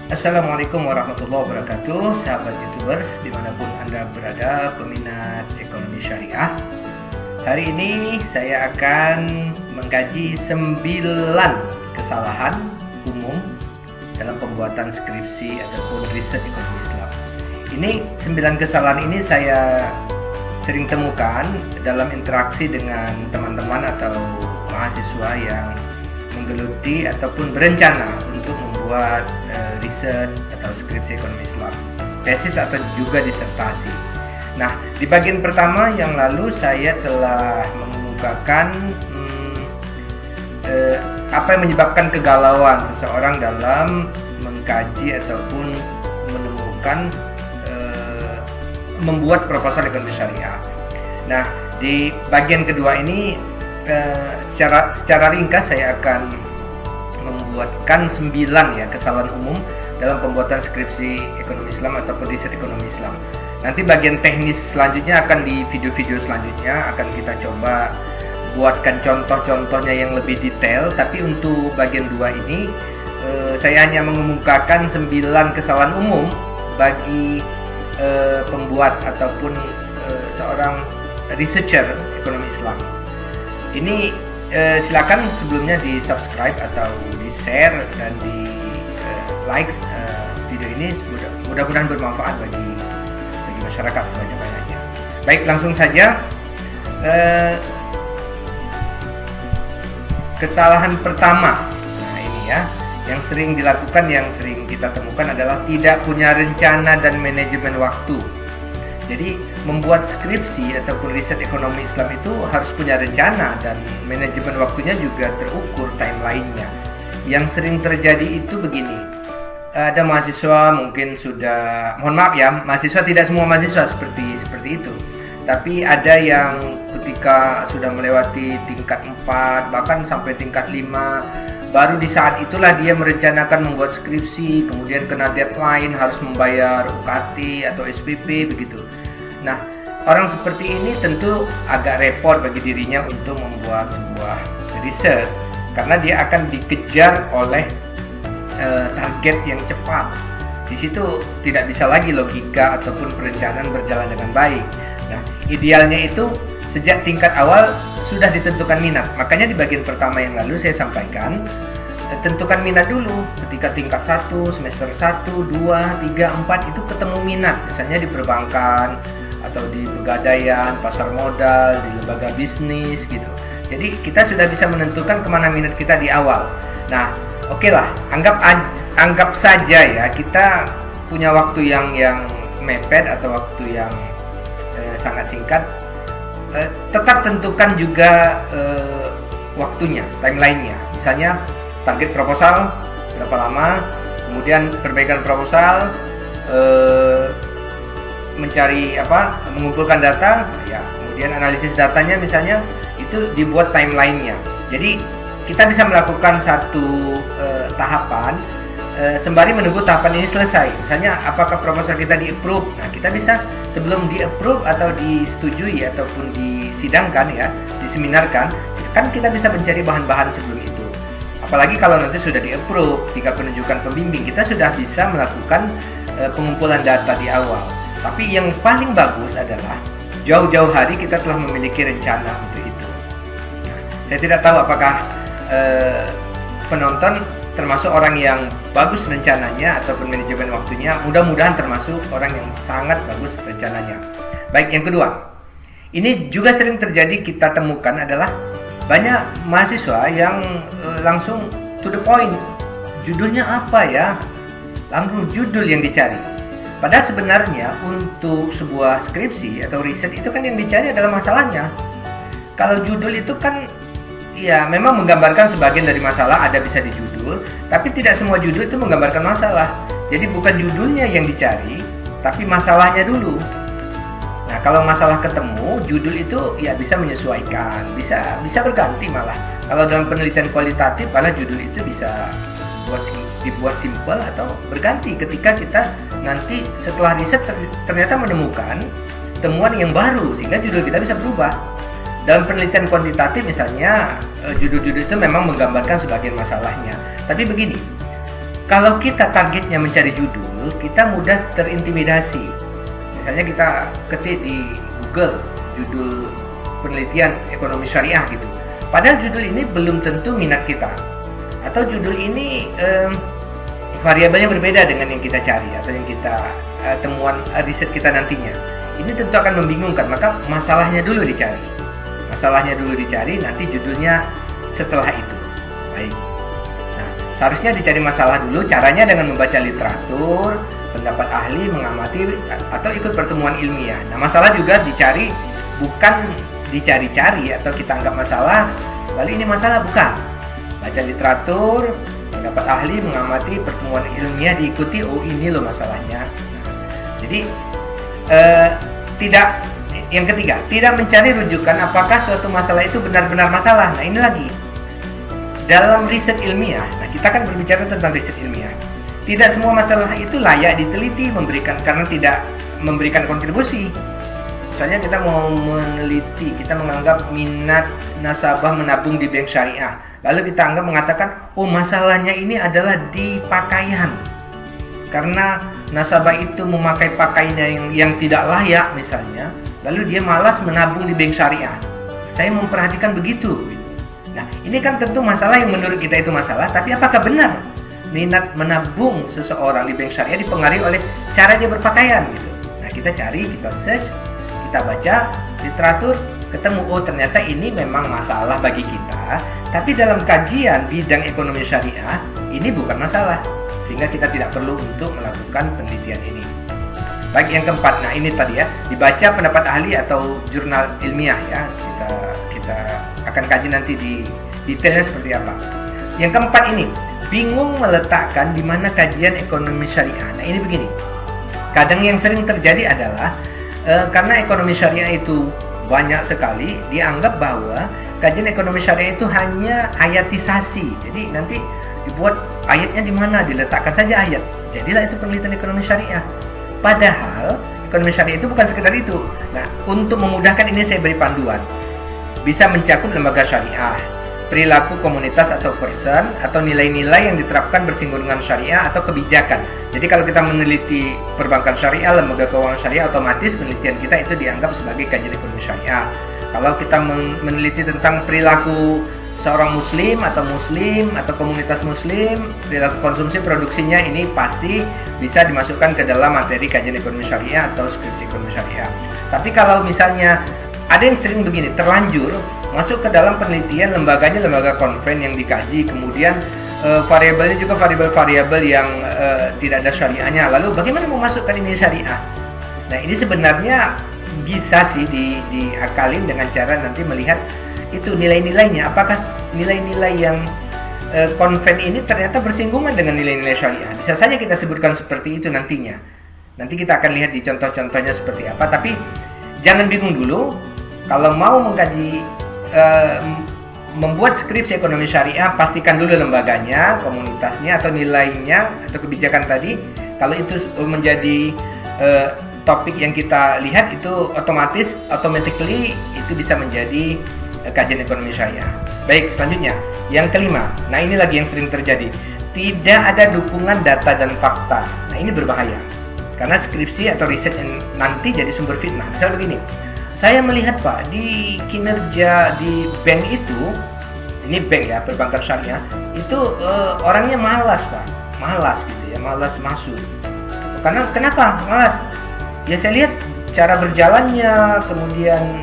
Assalamualaikum warahmatullahi wabarakatuh, sahabat YouTubers dimanapun Anda berada, peminat ekonomi syariah. Hari ini saya akan mengkaji 9 kesalahan umum dalam pembuatan skripsi ataupun riset ekonomi Islam. Ini 9 kesalahan ini saya sering temukan dalam interaksi dengan teman-teman atau mahasiswa yang menggeluti ataupun berencana untuk membuat riset atau skripsi ekonomi Islam, tesis atau juga disertasi. Nah, di bagian pertama yang lalu saya telah mengemukakan apa yang menyebabkan kegalauan seseorang dalam mengkaji ataupun menemukan membuat proposal ekonomi syariah. Nah, di bagian kedua ini secara ringkas saya akan membuatkan 9 kesalahan umum dalam pembuatan skripsi ekonomi Islam ataupun riset ekonomi Islam. Nanti bagian teknis selanjutnya akan di video-video selanjutnya akan kita coba buatkan contoh-contohnya yang lebih detail. Tapi untuk bagian 2 ini saya hanya mengemukakan 9 kesalahan umum bagi pembuat ataupun seorang researcher ekonomi Islam. Ini silakan sebelumnya di subscribe atau di share dan di like video ini, mudah-mudahan bermanfaat bagi masyarakat sebanyak-banyaknya. Baik, langsung saja. Kesalahan pertama, nah ini ya, yang sering dilakukan, yang sering kita temukan adalah tidak punya rencana dan manajemen waktu. Jadi membuat skripsi ataupun riset ekonomi Islam itu harus punya rencana dan manajemen waktunya juga terukur timelinenya. Yang sering terjadi itu begini, ada mahasiswa mungkin sudah, mohon maaf ya, mahasiswa tidak semua mahasiswa seperti itu. Tapi ada yang ketika sudah melewati tingkat 4 bahkan sampai tingkat 5, baru di saat itulah dia merencanakan membuat skripsi, kemudian kena deadline harus membayar UKT atau SPP begitu. Nah, orang seperti ini tentu agak repot bagi dirinya untuk membuat sebuah riset karena dia akan dikejar oleh target yang cepat. Di situ tidak bisa lagi logika ataupun perencanaan berjalan dengan baik. Nah, idealnya itu sejak tingkat awal sudah ditentukan minat. Makanya di bagian pertama yang lalu saya sampaikan, tentukan minat dulu. Ketika tingkat 1, semester 1, 2, 3, 4 itu ketemu minat, misalnya di perbankan atau di pegadaian, pasar modal, di lembaga bisnis gitu. Jadi kita sudah bisa menentukan kemana minat kita di awal. Nah, oke lah, anggap saja ya kita punya waktu yang mepet atau waktu yang sangat singkat. Tetap tentukan juga waktunya, timelinenya. Misalnya target proposal berapa lama, kemudian perbaikan proposal, mencari mengumpulkan data, ya, kemudian analisis datanya misalnya, itu dibuat timelinenya. Jadi kita bisa melakukan satu tahapan sembari menunggu tahapan ini selesai. Misalnya apakah proposal kita di-approve. Nah, kita bisa sebelum di-approve atau disetujui ataupun disidangkan ya, diseminarkan, kan kita bisa mencari bahan-bahan sebelum itu. Apalagi kalau nanti sudah di-approve, tinggal penunjukan pembimbing, kita sudah bisa melakukan pengumpulan data di awal. Tapi yang paling bagus adalah jauh-jauh hari kita telah memiliki rencana untuk itu. Nah, saya tidak tahu apakah penonton termasuk orang yang bagus rencananya ataupun manajemen waktunya. Mudah-mudahan termasuk orang yang sangat bagus rencananya. Baik, yang kedua, ini juga sering terjadi kita temukan adalah banyak mahasiswa yang langsung to the point. Judulnya apa ya? Langsung judul yang dicari. Padahal sebenarnya untuk sebuah skripsi atau riset itu kan yang dicari adalah masalahnya. Kalau judul itu kan ya memang menggambarkan sebagian dari masalah, ada bisa di judul, tapi tidak semua judul itu menggambarkan masalah. Jadi bukan judulnya yang dicari, tapi masalahnya dulu. Nah, kalau masalah ketemu, judul itu ya bisa menyesuaikan, bisa berganti malah. Kalau dalam penelitian kualitatif, malah judul itu bisa dibuat simpel atau berganti ketika kita nanti setelah riset ternyata menemukan temuan yang baru sehingga judul kita bisa berubah. Dalam penelitian kuantitatif misalnya, judul-judul itu memang menggambarkan sebagian masalahnya. Tapi begini, Kalau kita targetnya mencari judul, kita mudah terintimidasi. Misalnya kita ketik di Google judul penelitian ekonomi syariah gitu. Padahal judul ini belum tentu minat kita. Atau judul ini variabelnya berbeda dengan yang kita cari atau yang kita temuan riset kita nantinya. Ini tentu akan membingungkan, maka masalahnya dulu dicari. Masalahnya dulu dicari, nanti judulnya setelah itu. Baik. Seharusnya dicari masalah dulu, caranya dengan membaca literatur, pendapat ahli, mengamati, atau ikut pertemuan ilmiah. Nah, masalah juga dicari, bukan dicari-cari atau kita anggap masalah, lalu ini masalah, bukan. Baca literatur, pendapat ahli, mengamati, pertemuan ilmiah diikuti, oh ini loh masalahnya. Jadi, yang ketiga, tidak mencari rujukan apakah suatu masalah itu benar-benar masalah. Nah, ini lagi. Dalam riset ilmiah, nah kita kan berbicara tentang riset ilmiah. Tidak semua masalah itu layak diteliti karena tidak memberikan kontribusi. Misalnya kita mau meneliti, kita menganggap minat nasabah menabung di bank syariah. Lalu kita mengatakan, oh masalahnya ini adalah di pakaian. Karena nasabah itu memakai pakaiannya yang tidak layak misalnya, lalu dia malas menabung di bank syariah. Saya memperhatikan begitu. Nah, ini kan tentu masalah yang menurut kita itu masalah, tapi apakah benar minat menabung seseorang di bank syariah dipengaruhi oleh cara dia berpakaian gitu. Nah, kita cari, kita search, kita baca literatur, ketemu oh ternyata ini memang masalah bagi kita, tapi dalam kajian bidang ekonomi syariah ini bukan masalah, sehingga kita tidak perlu untuk melakukan penelitian ini. Baik, yang keempat, nah ini tadi ya, dibaca pendapat ahli atau jurnal ilmiah ya. Kita akan kaji nanti di detailnya seperti apa. Yang keempat ini, bingung meletakkan di mana kajian ekonomi syariah. Nah, ini begini. Kadang yang sering terjadi adalah karena ekonomi syariah itu banyak sekali, dianggap bahwa kajian ekonomi syariah itu hanya ayatisasi. Jadi nanti dibuat ayatnya di mana, diletakkan saja ayat. Jadilah itu penelitian ekonomi syariah. Padahal ekonomi syariah itu bukan sekedar itu. Nah, untuk memudahkan ini saya beri panduan. Bisa mencakup lembaga syariah, perilaku komunitas atau person, atau nilai-nilai yang diterapkan bersinggungan dengan syariah atau kebijakan. Jadi kalau kita meneliti perbankan syariah, lembaga keuangan syariah, otomatis penelitian kita itu dianggap sebagai kajian ekonomi syariah. Kalau kita meneliti tentang perilaku seorang muslim atau komunitas muslim, perilaku konsumsi produksinya, ini pasti bisa dimasukkan ke dalam materi kajian ekonomi syariah atau skripsi ekonomi syariah. Tapi kalau misalnya ada yang sering begini, terlanjur masuk ke dalam penelitian, lembaganya lembaga konven yang dikaji, kemudian variabelnya juga variabel-variabel yang tidak ada syariahnya. Lalu bagaimana memasukkan ini syariah? Nah, ini sebenarnya bisa sih diakalin dengan cara nanti melihat itu nilai-nilainya, apakah nilai-nilai yang konven ini ternyata bersinggungan dengan nilai-nilai syariah. Bisa saja kita sebutkan seperti itu nantinya. Nanti kita akan lihat di contoh-contohnya seperti apa, tapi jangan bingung dulu. Kalau mau mengkaji, membuat skripsi ekonomi syariah, pastikan dulu lembaganya, komunitasnya, atau nilainya, atau kebijakan tadi. Kalau itu menjadi topik yang kita lihat, itu automatically itu bisa menjadi kajian ekonomi syariah. Baik, selanjutnya yang kelima. Nah, ini lagi yang sering terjadi. Tidak ada dukungan data dan fakta. Nah, ini berbahaya. Karena skripsi atau riset yang nanti jadi sumber fitnah. Misal begini, saya melihat Pak, di kinerja di bank itu, ini bank ya, perbankan syariah, itu orangnya malas Pak, malas gitu ya, malas masuk. Karena kenapa malas? Ya saya lihat cara berjalannya, kemudian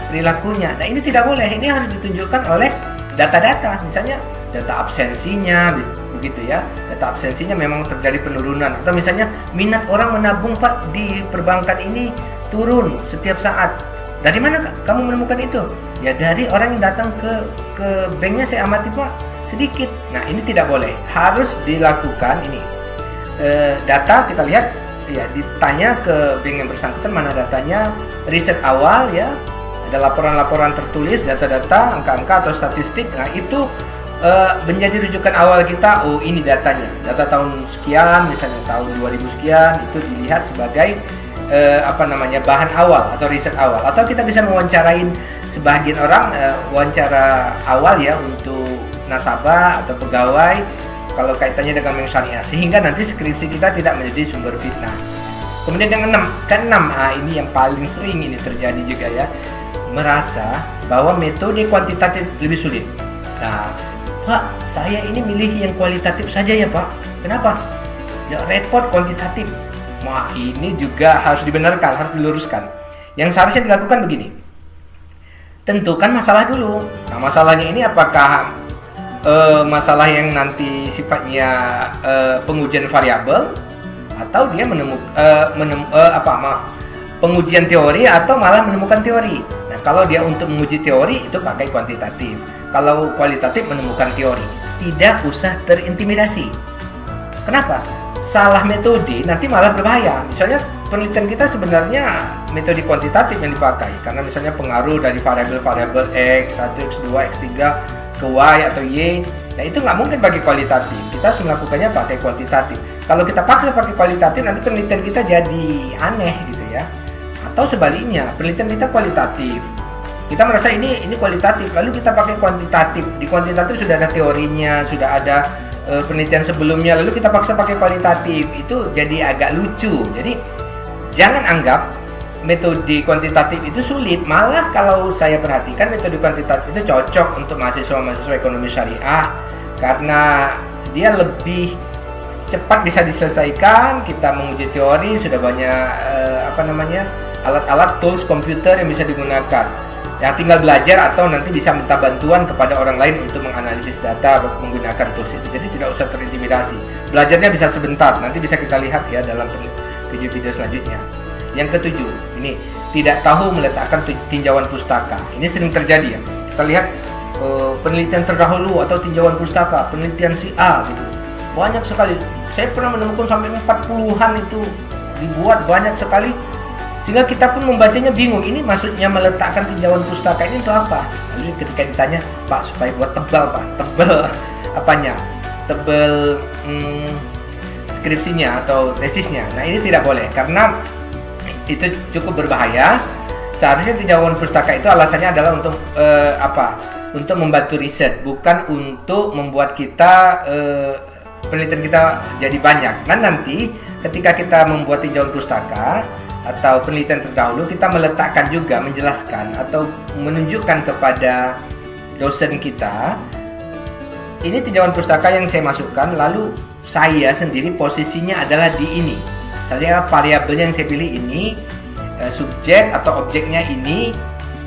perilakunya. Nah, ini tidak boleh, ini harus ditunjukkan oleh data-data, misalnya data absensinya, begitu ya. Data absensinya memang terjadi penurunan, atau misalnya minat orang menabung Pak di perbankan ini turun setiap saat. Dari mana kamu menemukan itu? Ya dari orang yang datang ke banknya, saya amati Pak, sedikit. Nah, ini tidak boleh, harus dilakukan ini. Data kita lihat ya, ditanya ke bank yang bersangkutan mana datanya, riset awal ya, ada laporan-laporan tertulis, data-data, angka-angka atau statistik. Nah, itu menjadi rujukan awal kita. Oh, ini datanya, data tahun sekian, misalnya tahun 2000 sekian, itu dilihat sebagai bahan awal atau riset awal. Atau kita bisa mewawancarain sebagian orang, wawancara awal ya untuk nasabah atau pegawai, kalau kaitannya dengan bank syariah, sehingga nanti skripsi kita tidak menjadi sumber fitnah. Kemudian yang keenam, ini yang paling sering ini terjadi juga ya, merasa bahwa metode kuantitatif lebih sulit. Nah, Pak, saya ini milih yang kualitatif saja ya Pak. Kenapa? Ya repot kuantitatif. Wah, ini juga harus dibenarkan, harus diluruskan. Yang seharusnya dilakukan begini. Tentukan masalah dulu. Nah, masalahnya ini apakah masalah yang nanti sifatnya pengujian variabel, atau dia pengujian teori, atau malah menemukan teori. Nah, kalau dia untuk menguji teori itu pakai kuantitatif. Kalau kualitatif menemukan teori, tidak usah terintimidasi. Kenapa? Salah metode nanti malah berbahaya. Misalnya penelitian kita sebenarnya metode kuantitatif yang dipakai, karena misalnya pengaruh dari variabel-variabel X, 1, X2, X3 ke Y atau Y. Nah, itu nggak mungkin pakai kualitatif. Kita harus melakukannya pakai kuantitatif. Kalau kita paksa pakai kualitatif, nanti penelitian kita jadi aneh gitu ya. Atau sebaliknya, penelitian kita kualitatif, kita merasa ini kualitatif, lalu kita pakai kuantitatif. Di kuantitatif sudah ada teorinya, sudah ada penelitian sebelumnya, lalu kita paksa pakai kualitatif. Itu jadi agak lucu. Jadi jangan anggap metode kuantitatif itu sulit. Malah kalau saya perhatikan, metode kuantitatif itu cocok untuk mahasiswa-mahasiswa ekonomi syariah, karena dia lebih cepat bisa diselesaikan. Kita menguji teori, sudah banyak alat-alat, tools komputer yang bisa digunakan. Yang tinggal belajar atau nanti bisa minta bantuan kepada orang lain untuk menganalisis data menggunakan tools itu. Jadi tidak usah terintimidasi. Belajarnya bisa sebentar, nanti bisa kita lihat ya dalam video-video selanjutnya. Yang ketujuh, ini tidak tahu meletakkan tinjauan pustaka. Ini sering terjadi ya. Kita lihat penelitian terdahulu atau tinjauan pustaka, penelitian si A gitu. Banyak sekali. Saya pernah menemukan sampai 40-an itu dibuat banyak sekali. Sehingga kita pun membacanya bingung, ini maksudnya meletakkan tinjauan pustaka ini untuk apa? Lalu ketika ditanya, Pak, supaya buat tebal Pak, tebal apanya? Tebal skripsinya atau tesisnya. Nah, ini tidak boleh, karena itu cukup berbahaya. Seharusnya tinjauan pustaka itu alasannya adalah untuk untuk membantu riset, bukan untuk membuat kita penelitian kita jadi banyak. Nah, nanti ketika kita membuat tinjauan pustaka atau penelitian terdahulu, kita meletakkan juga, menjelaskan atau menunjukkan kepada dosen kita, ini tinjauan pustaka yang saya masukkan, lalu saya sendiri posisinya adalah di ini. Saya variabelnya yang saya pilih ini, subjek atau objeknya ini,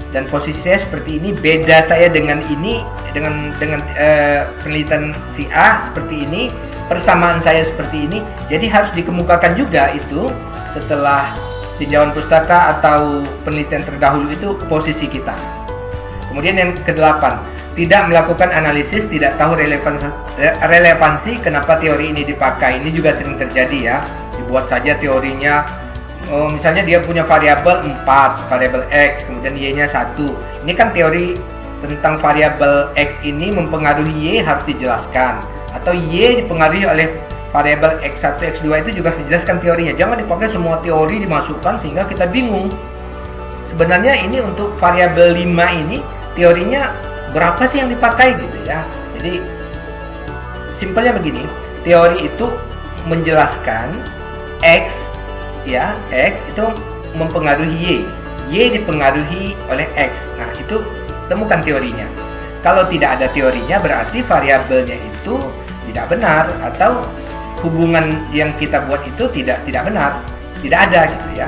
dan posisi saya seperti ini. Beda saya dengan ini, dengan penelitian si A seperti ini, persamaan saya seperti ini. Jadi harus dikemukakan juga itu setelah tinjauan pustaka atau penelitian terdahulu itu posisi kita. Kemudian yang kedelapan, tidak melakukan analisis, tidak tahu relevansi kenapa teori ini dipakai. Ini juga sering terjadi ya. Dibuat saja teorinya, misalnya dia punya variabel 4, variabel X, kemudian Y-nya 1. Ini kan teori tentang variabel X ini mempengaruhi Y harus dijelaskan, atau Y dipengaruhi oleh variabel X1, X2 itu juga dijelaskan teorinya. Jangan dipakai semua teori dimasukkan sehingga kita bingung. Sebenarnya ini untuk variabel 5 ini teorinya berapa sih yang dipakai gitu ya. Jadi simpelnya begini, teori itu menjelaskan X ya, X itu mempengaruhi Y, Y dipengaruhi oleh X. Nah, itu temukan teorinya. Kalau tidak ada teorinya berarti variabelnya itu tidak benar, atau hubungan yang kita buat itu tidak benar, tidak ada gitu ya.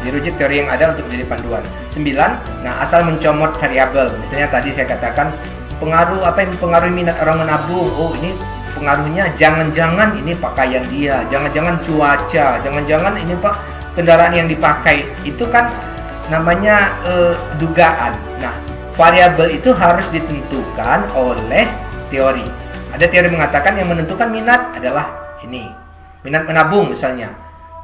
Dirujuk teori yang ada untuk menjadi panduan. 9. Nah, asal mencomot variabel. Misalnya tadi saya katakan pengaruh apa yang mempengaruhi minat orang menabung. Oh, ini pengaruhnya jangan-jangan ini pakaian dia, jangan-jangan cuaca, jangan-jangan ini Pak kendaraan yang dipakai. Itu kan namanya dugaan. Nah, variabel itu harus ditentukan oleh teori. Ada teori mengatakan yang menentukan minat adalah ini, minat menabung misalnya.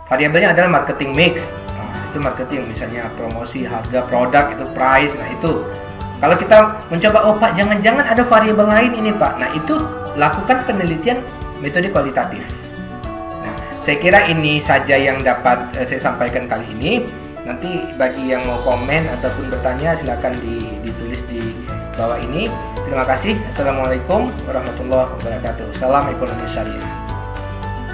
Variabelnya adalah marketing mix. Nah, itu marketing, misalnya promosi, harga produk, itu price. Nah, itu kalau kita mencoba, oh Pak, jangan-jangan ada variabel lain ini Pak. Nah, itu lakukan penelitian metode kualitatif. Nah, saya kira ini saja yang dapat saya sampaikan kali ini. Nanti bagi yang mau komen ataupun bertanya silakan ditulis di bawah ini. Terima kasih. Assalamualaikum warahmatullahi wabarakatuh. Salam ekonomi syariah.